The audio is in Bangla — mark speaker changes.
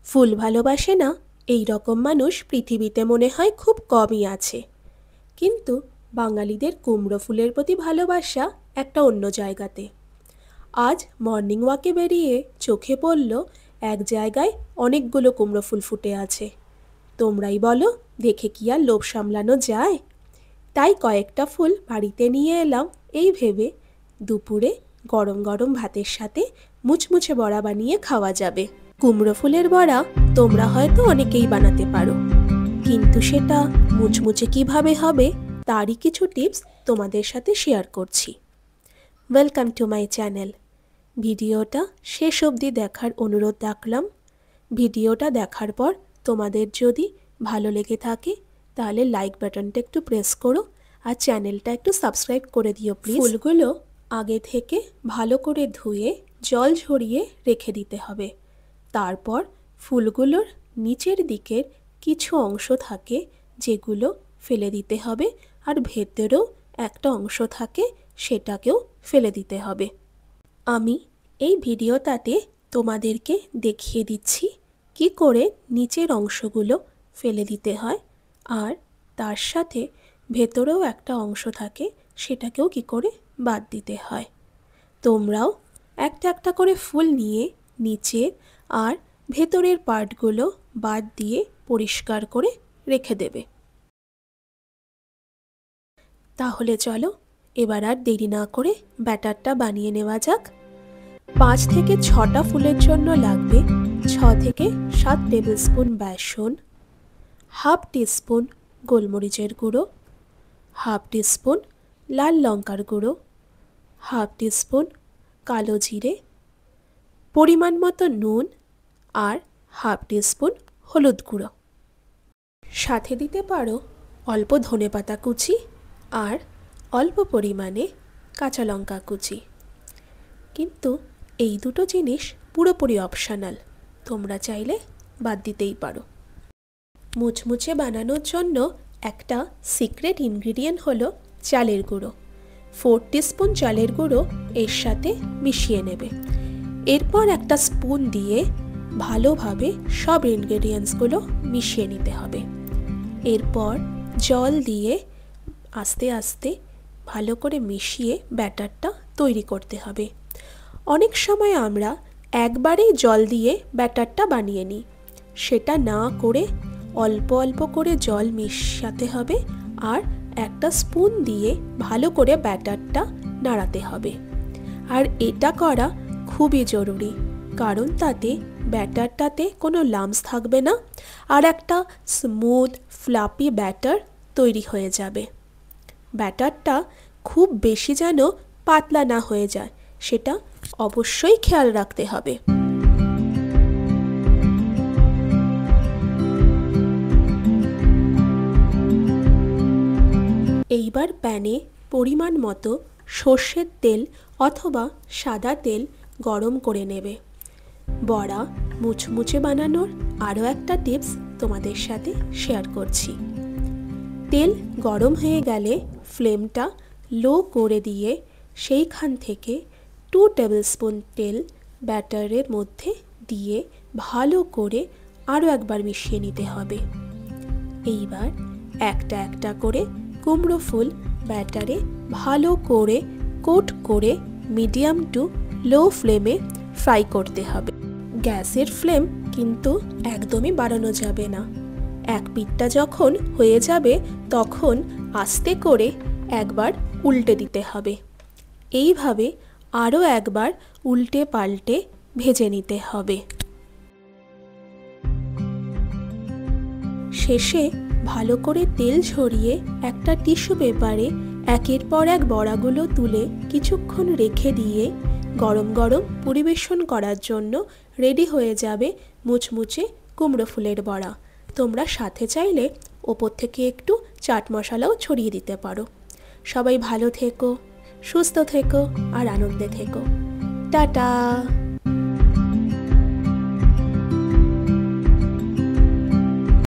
Speaker 1: ফুল ভালোবাসে না এই রকম মানুষ পৃথিবীতে মনে হয় খুব কমই আছে। কিন্তু বাঙালিদের কুমড়ো ফুলের প্রতি ভালোবাসা একটা অন্য জায়গাতে। আজ মর্নিং ওয়াকে বেরিয়ে চোখে পড়ল এক জায়গায় অনেকগুলো কুমড়ো ফুল ফুটে আছে। তোমরাই বলো, দেখে কি আর লোভ সামলানো যায়? তাই কয়েকটা ফুল বাড়িতে নিয়ে এলাম এই ভেবে দুপুরে গরম গরম ভাতের সাথে মুচমুচে বড়া বানিয়ে খাওয়া যাবে। কুমড়ো ফুলের বড়া তোমরা হয়তো অনেকেই বানাতে পারো, কিন্তু সেটা মুচমুচে কিভাবে হবে তারই কিছু টিপস তোমাদের সাথে শেয়ার করছি। Welcome to my channel. ভিডিওটা শেষ অবধি দেখার অনুরোধ রাখলাম। ভিডিওটা দেখার পর তোমাদের যদি ভালো লেগে থাকে তাহলে লাইক বাটনটা একটু প্রেস করো আর চ্যানেলটা একটু সাবস্ক্রাইব করে দিও প্লিজ। ফুলগুলো আগে থেকে ভালো করে ধুয়ে জল ঝরিয়ে রেখে দিতে হবে। তারপর ফুলগুলোর নিচের দিকের কিছু অংশ থাকে যেগুলো ফেলে দিতে হবে, আর ভেতরেও একটা অংশ থাকে সেটাকেও ফেলে দিতে হবে। আমি এই ভিডিওটাতে তোমাদেরকে দেখিয়ে দিচ্ছি কি করে নিচের অংশগুলো ফেলে দিতে হয়, আর তার সাথে ভেতরেও একটা অংশ থাকে সেটাকেও কি করে বাদ দিতে হয়। তোমরাও একটা একটা করে ফুল নিয়ে নিচের আর ভেতরের পার্টগুলো বাদ দিয়ে পরিষ্কার করে রেখে দেবে। তাহলে চলো এবার আর দেরি না করে ব্যাটারটা বানিয়ে নেওয়া যাক। 5 থেকে 6টা ফুলের জন্য লাগবে 6 থেকে 7 টেবিল স্পুন বেসন, হাফ টিস্পুন গোলমরিচের গুঁড়ো, হাফ টিস্পুন লাল লঙ্কার গুঁড়ো, হাফ টিস্পুন কালো জিরে, পরিমাণ মতো নুন আর হাফ টিস্পুন হলুদ গুঁড়ো। সাথে দিতে পারো অল্প ধনেপাতা কুচি আর অল্প পরিমাণে কাঁচা লঙ্কা কুচি। কিন্তু এই দুটো জিনিস পুরোপুরি অপশনাল, তোমরা চাইলে বাদ দিতেই পারো। মুচমুচে বানানোর জন্য একটা সিক্রেট ইনগ্রিডিয়েন্ট হলো চালের গুঁড়ো। 4 টিস্পুন চালের গুঁড়ো এর সাথে মিশিয়ে নেবে। এরপর একটা স্পুন দিয়ে ভালোভাবে সব ইনগ্রিডিয়েন্টসগুলো মিশিয়ে নিতে হবে। এরপর জল দিয়ে আস্তে আস্তে ভালো করে মিশিয়ে ব্যাটারটা তৈরি করতে হবে। অনেক সময় আমরা একবারেই জল দিয়ে ব্যাটারটা বানিয়ে নিই, সেটা না করে অল্প অল্প করে জল মিশাতে হবে আর একটা স্পুন দিয়ে ভালো করে ব্যাটারটা নাড়াতে হবে। আর এটা করা খুবই জরুরি, কারণ তাতে ব্যাটারটাতে কোনো লাম্পস থাকবে না আর একটা স্মুথ ফ্লাপি ব্যাটার তৈরি হয়ে যাবে। ব্যাটারটা খুব বেশি যেন পাতলা না হয়ে যায় সেটা অবশ্যই খেয়াল রাখতে হবে। এইবার প্যানে পরিমাণ মতো সর্ষের তেল অথবা সাদা তেল গরম করে নেবে। বড়া মুচমুচে বানানোর আরও একটা টিপস তোমাদের সাথে শেয়ার করছি। তেল গরম হয়ে গেলে ফ্লেমটা লো করে দিয়ে সেইখান থেকে 2 টেবিল স্পুন তেল ব্যাটারের মধ্যে দিয়ে ভালো করে আরও একবার মিশিয়ে নিতে হবে। এইবার একটা একটা করে কুমড়ো ফুল ব্যাটারে ভালো করে কোট করে মিডিয়াম টু লো ফ্লেমে ফ্রাই করতে হবে। গ্যাসের ফ্লেম কিন্তু একদমই বাড়ানো যাবে না। এক পিঠটা যখন হয়ে যাবে তখন আস্তে করে একবার উল্টে দিতে হবে। এইভাবে আরও একবার উল্টে পাল্টে ভেজে নিতে হবে। শেষে ভালো করে তেল ঝরিয়ে একটা টিস্যু পেপারে একের পর এক বড়াগুলো তুলে কিছুক্ষণ রেখে দিয়ে গরম গরম পরিবেশন করার জন্য রেডি হয়ে যাবে মুচমুচে কুমড়ো ফুলের বড়া। তোমরা সাথে চাইলে ওপর থেকে একটু চাট মশলাও ছড়িয়ে দিতে পারো। সবাই ভালো থেকো, সুস্থ থেকো আর আনন্দে থেকো। টাটা।